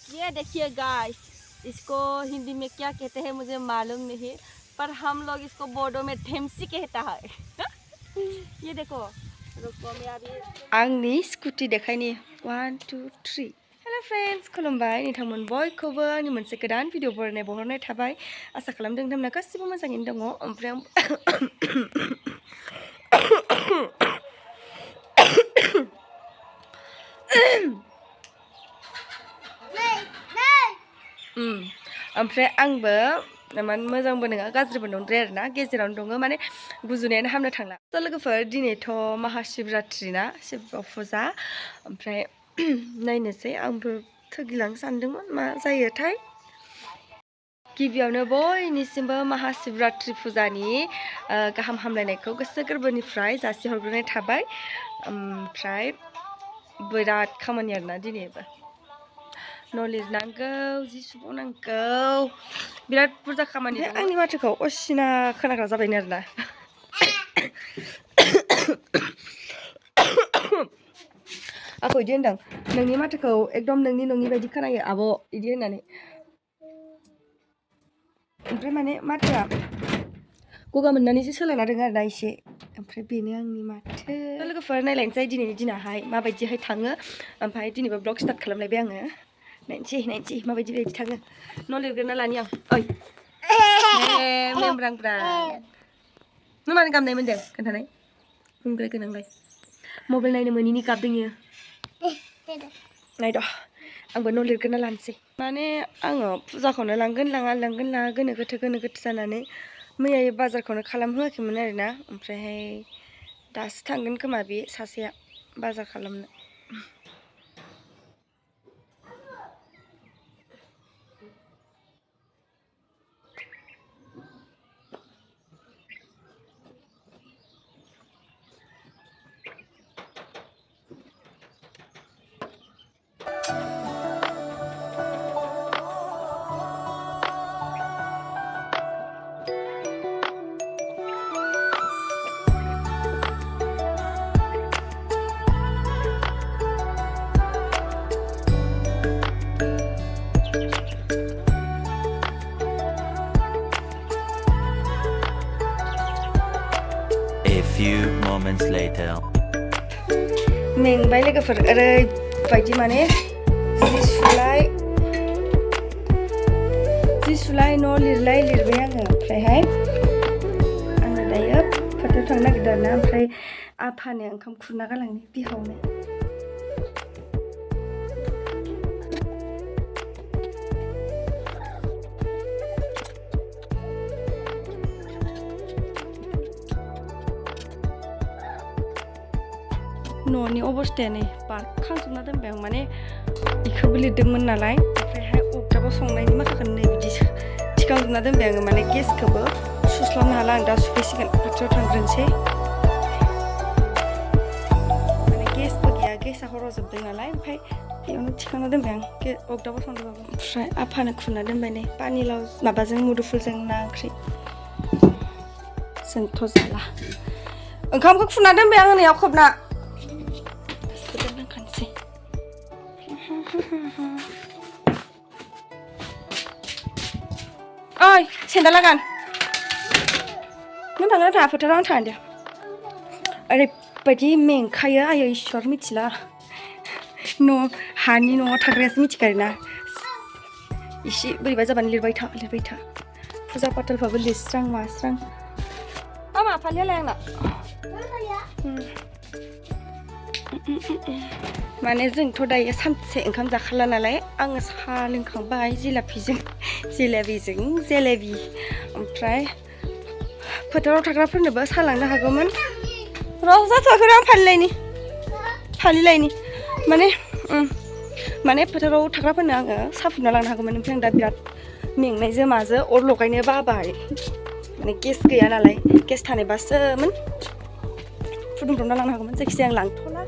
ये देखिए गाइस, इसको हिंदी में क्या कहते हैं मुझे मालूम नहीं, पर हम लोग इसको बोर्डो में ठेमसी कहता है। ये देखो, रुको मैं अभी आंनि स्कूटी देखायनि 1 2 3। हेलो फ्रेंड्स, खुलुमबाय नोंथांमोन बयखौबो आंनि मोनसे गोदान भिडिअ बहरनाय थाबाय। आसा खालामदों नोंथांमोना गासिबो मोजाङैनो दङ। ओमफ्राय ओमफ्राय आंबो माने मोजांबो नङा गाज्रिबो नंद्राया आरोना, गेजेरावनो दङ, माने गुजुनायानो हामनो थांला। थ' लोगोफोर, दिनैथ' महाशिबरात्रि ना, शिब फुजा। ओमफ्राय नायनोसै, आंबो थगिलांनो सानदोंमोन मा जायोथाय। गिबियावनो बयनिसिमबो महाशिबरात्रि फुजानि गाहाम हामलायनायखौ गोसो गोरबोनिफ्राय जासिहरग्रोनाय थाबाय। ओमफ्राय बिराद खामानि आरोना दिनैबो। न' लिरनांगौ, जि सुबावनांगौ, बिराद बुरजा खामानि दं। आंनि माथोखौ असिना खोनाग्रा जाबायनो आरोना। आंखौ बिदि होनदों, नोंनि माथोखौ एकदम नोंनि नङि बायदि खोनायो आब' बिदि होननानै। ओमफ्राय माने माथोआ गगा मोननानैसो सोलायना दङ आरोना एसे। ओमफ्राय बेनो आंनि माथो। लोगोफोर, नायलायनोसै दिनैनि दिनाहाय माबायदिहाय थाङो। ओमफ्राय दिनैबो ब्लग स्टार्ट खालामलायबाय आङो। नायनोसै माबायदि थाङो। न' लिरग्रोना लानि आं। ओइ मेमब्रांब्रा नों मानो गाबनाय मोनदों खोन्थानाय? बुंग्राय गोनांलाय मबाइल नायनो मोनिनि गाबदों। नायद' आंबो न' लिरग्रोना लानोसै। माने आङो फुजाखौनो लांगोन लाङा गोनो गोथो जानानै मैया बाजारखौनो खालामहोआखैमोन आरोना। ओमफ्रायहाय दासो थांगोन खोमा बे सासेया बाजार खालामनो। A few moments later. मेंबाय लोगोफोर, ओरैबायदि माने जि सुलाय न' लिरबाय आङो। ओमफ्रायहाय आङो दायो फोथाराव थांनो नागिरदों आरोना। ओमफ्राय आफानो ओंखाम खुरना गालांनो बिहावनो। न'नि अबस्थाया नै बारखांजोबना दोनबाय आं, माने इखौबो लिरदोंमोन नालाय। ओमफ्रायहाय अगदाबाव संनायनि माखाखौनो नै बिदि थिखांजोबना दोनबाय आङो। माने गेसखौबो सुस्लाबनो हाला, आं दा सुफैसिगोन। फोथाराव थांग्रोनोसै। माने गेसबो गैया, गेसा हराव जोबदों नालाय। ओमफ्राय बेयावनो थिखांना दोनबाय आं अगदाबाव संदोंबाबो। ओमफ्राय आफानो खुरना दोनबाय नै पानिलाव माबाजों मुदुफुलजों ना ओंख्रि। जोंथ' जाला। ओंखामखौ खुरना दोनबाय आङो नैयाव खोबना। ओइ सेन्देला गान। नों थांगोन ना फोथाराव? आं थांदों। ओरैबायदि मेंखायो, आयो इसोर मिथिला। हानि न'आव थाग्रायासो मिथिखायोना। इसे बोरैबा जाबानो लिरबाय था। फुजा पातलफ्राबो लिरस्रां मास्रां। मा फालियालाय आंना? माने जोंथ' दायो सानसे ओंखाम जाखाला नालाय, आङो साहा लोंखांबाय जेलेबि। ओमफ्राय फोथाराव थाग्राफोरनोबो साहा लांनो हागौमोन। र' जाथ'वाखै र' आं फालिलायनि माने फोथाराव थाग्राफोरनो आङो साहा फुदुंना लांनो हागौमोन। ओमफ्राय आं दा बिराद मेंनायजों माजों अर लगायनो बाबाय। माने गेस गैया नालाय, गेस थानायबासोमोन फुदुंब्रबना लांनो हागौमोन। जायखिजाया आं लांथ'ला,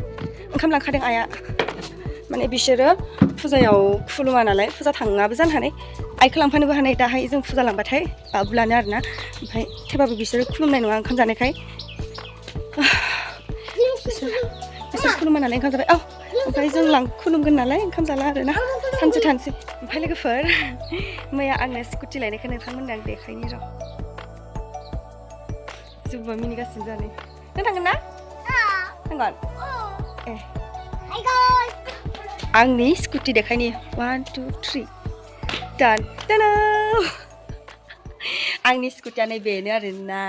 ओंखाम लांखादों आइया। माने बिसोरो फुजायाव खुलुमा नालाय, फुजा थाङाबो जानो हानाय, आइखौ लांफानोबो हानाय। दाहाय जों फुजा लांबाथाय बाबुलानो आरोना। ओमफ्राय थेवबाबो बिसोरो खुलुमनाय नङा ओंखाम जानायखाय। बिसोर खुलुमा नालाय ओंखाम जाबाय। ओमफ्राय जों खुलुमगोन नालाय ओंखाम जाला आरोना सानसे थानोसै ओमफ्राय लोगोफोर मैया आंनो स्कुटि लायनायखौ नोंथांमोननो आं देखायनि र' जोबोद मिनिगासिनो जानो नों थांगोन ना थांगोन ए आंनि स्कुटि देखायनि 1 2 3 दान दान आंनि स्कुटिया नै बेनो आरोना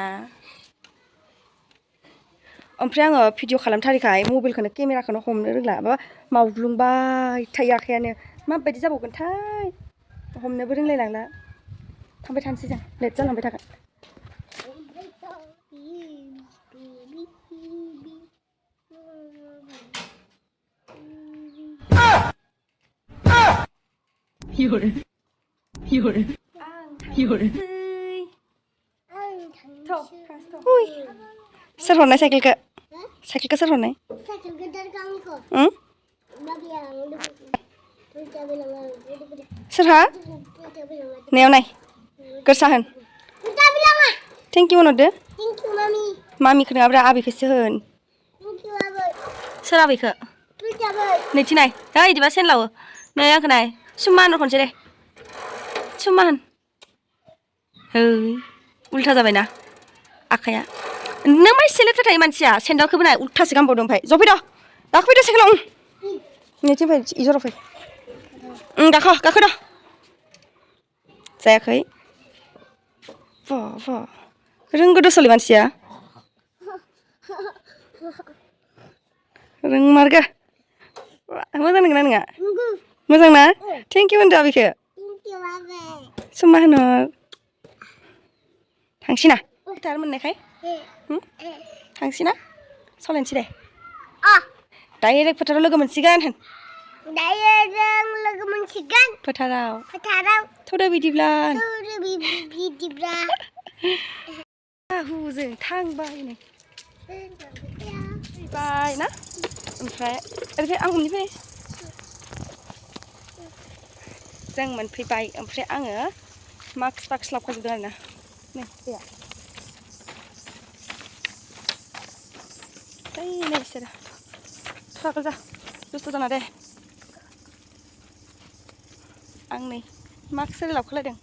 ओमफ्राय आङो भिडिअ खालामथारिखाय मबाइलखौनो केमेराखौनो हमनो रोंला माबा मावग्लुंबाय थायो आखायानो माबायदि जाबावगोनथाय हमनोबो रोंलायलांला थांबाय थानोसै जों लेट जालांबाय थागोन सोर हरनाय साइकेलखौ सोर हरनाय सोरहा नायाव नाय गोरसा होन थेंक इउ होनहरदो मामिखौ नङाब्रा आबैखौसो होन सोर आबैखौ नैथि नाय है इदिबा सेन लावो नै आंखौ नाय सुम्मा होन खनसे दे सुम्मा होन है उल्था जाबायना आखाया नों मा एसे लेथ्रा थायो मानसिया सेन्देलखौबो नाय उल्थासो गानबावदों ओमफ्राय जफैद' गाखोफैद' साइकेलाव नैथिं फै इजराव फै गाखोद' जायाखै रोंगौ दसलै मानसिया रोंमारगो मोजां नंगौना नङा मोजां ना थेंक इउ होनदो आबैखौ सुम्मा होनहर थांसैना गिटार मोननायखाय थांसैना सालायनोसै दे डाइरेक्ट फोथाराव लोगो मोनसिगोन होन फोथाराव थौदो बिदिब्ला जों थांबाय नै फैबाय ना ओमफ्राय ओरैफ्राय आं हमनिफ्राय जों मोनफैबाय ओमफ्राय आङो मास्क लाबोखाजोबदों आरोना नै दैया नै बिसोरो थुवाखै जा दुस्थ' जाना दे आं नै मास्क ओरै लाबोखालायदों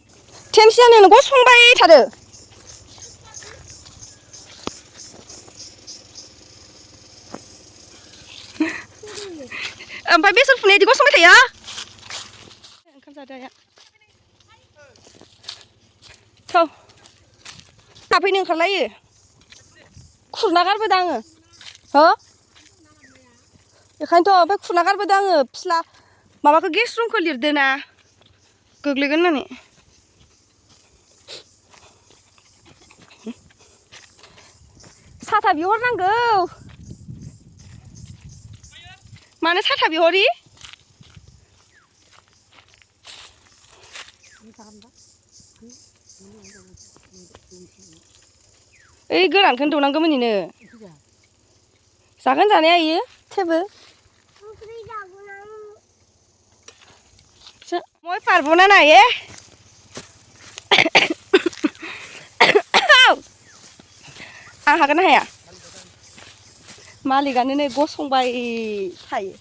टेनसियानो गसंबाय थादो ओमफ्राय बेसर फुनाय बिदि गसंबाय थायो ओंखाम जादो आया थौ थाफैनो ओंखारलायो खुरना गारबोदों आङो हो बेखायनोथ' ओमफ्राय खुरना गारबोदों आङो फिस्ला माबाखौ गेस रुमखौ लिरदो ना गोग्लैगोन होननानै साथा बिहरनांगौ मानो साथा बिहरि ओइ गोरानखौनो दौनांगौमोन इनो जागोन जानाया इयो थेवबो মই পারবো না না এ आं हागोन ना हाया मालिकानो नै गसंबाय थायो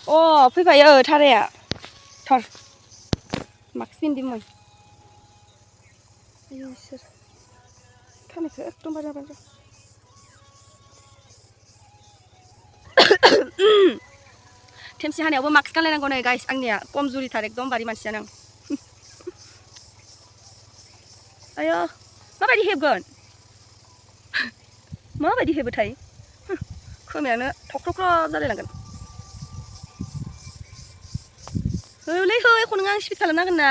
अ फैफायो थाराया थर मास्क पिन्दिमोन इसोर खानायखौ एकदम बारा बारा थेमसि हानायावबो मास्क गानलायनांगौ नै गाइस आंनिया कमजुरिथार एकदमबारे मानसियानो आं आयो माबायदि हेबगोन माबायदि हेबोथाय खोमायानो थख्रख्रब जालायलांगोन होलै हो एख' नोङो आं स्पिड खालामनांगोन ना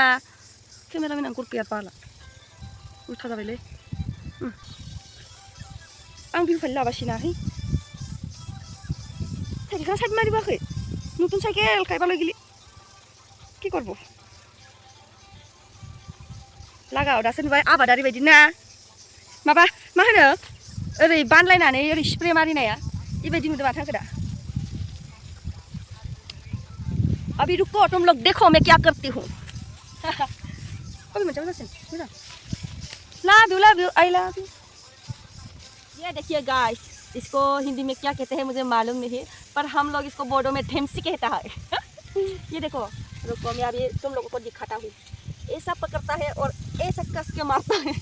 केमेरामेन आं गरपैया बाला उल्था जाबायलै आं बिहुफालि लाबासिना है साइकेलखौ साइड मारिबाखै नতুन साइकेल खायबाल' गिलि কি করব लागाव दासो नुबाय आबादारि बायदि ना माबा मा होनो ओरै बानलायनानै ओरै स्प्रे मारिनाया बेबायदि नुदों माथो आंखौ दा अभी रुको तुम लोग देखो मैं क्या करती हूँ अबे मोजां जासिन मोजां love you I love you ये देखिए गाइस इसको हिंदी में क्या कहते हैं मुझे मालूम नहीं, पर हम लोग इसको बोर्डो में ठेमसी कहता है। ये देखो, रुको मैं अभी तुम लोगों को दिखाता हूँ। ऐसा पकड़ता है और ऐसा कस के मारता है।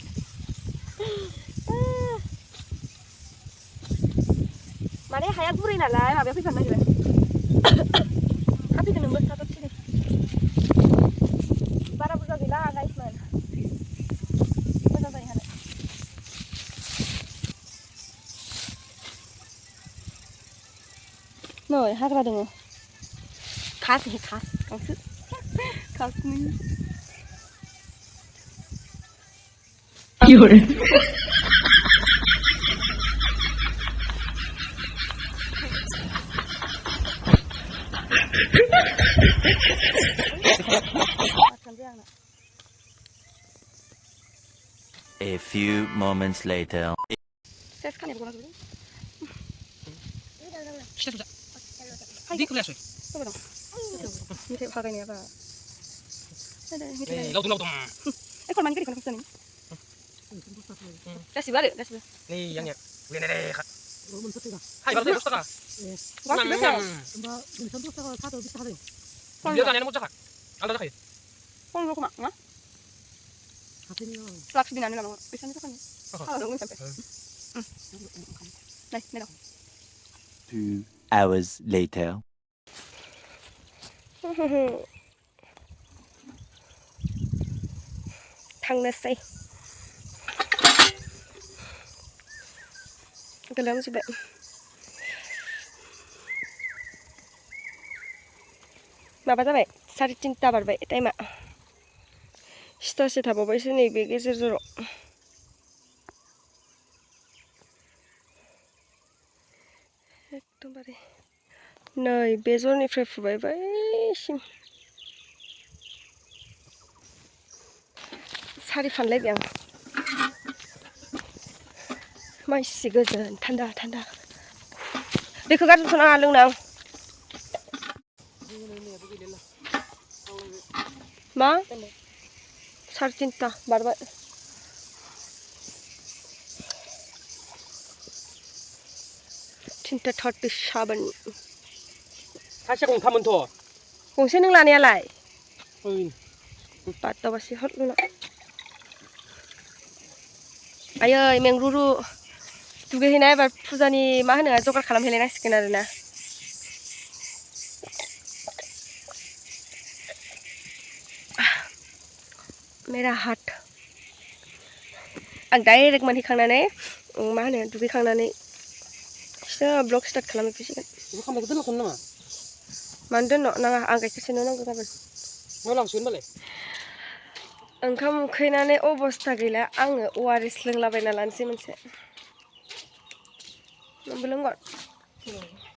माने हाया गुरै नालाय माबायाव फैफानो नागिरो। हाफैदो नोंबो थाथ'सै दे। बारा बुरजा गैला गाइसमोन। मोजां जायो हानो। नै हाग्रा दङ। खास गांसो। खासनि। A few moments later. Ses kan ya bukan lagi. Sudah. Di kuliah sih. Coba dong. Ini kayak harga ini apa? Ada ini. Laut. Kalau main kan bisa nih. Kasih balik. Nih yang ya. Lihat deh, Kak. Hai, baru terus Kak. Gak bisa. Mbak, bisa terus Kak, satu bisa hari. Dia tanya mau cakap. Alda cakap. Kau mau kemana? Laks binaan nila bisa nih kan. Nunggu sampai. Nih, nih dong. 2 hours later. थांनोसै गोलोमजोब्बाय माबा जाबाय 3:30 बारबाय टाइमा सिथासे थाबावबायसो नैबे गेजेर जराव एकदमबारे नै बे जरनिफ्राय फुबाय बैसिम सारि फानलायबाय आं माइसि गोजोन थान्दा दैखौ गारजोबथ'नाङा लोंनां मा 3:30 बारबाय Cinta 37 사실 공타면 더. गंसे नों लानायालाय 어이. बादावासि हर लुना आयै मेंरुरु दुगैहैनाय एबार फुजानि मा होनो जगार खालामहैलायनांसिगोन आरोना मेरा हाथ आं डाइरेक्ट मोनहैखांनानै मा होनो दुगैखांनानै ब्लग स्टार्ट खालामफैसिगोन 이거 한번 들어갔나 마. मानो दोननो नाङा आं गाइखेर सेरनो नांगौ गाबोन 뭐 लांसिगोन बालाय ओंखाम उखैनानै अबस्था गैला आङो ORS लोंलाबायना लानोसै मोनसे नोंबो लोंगोन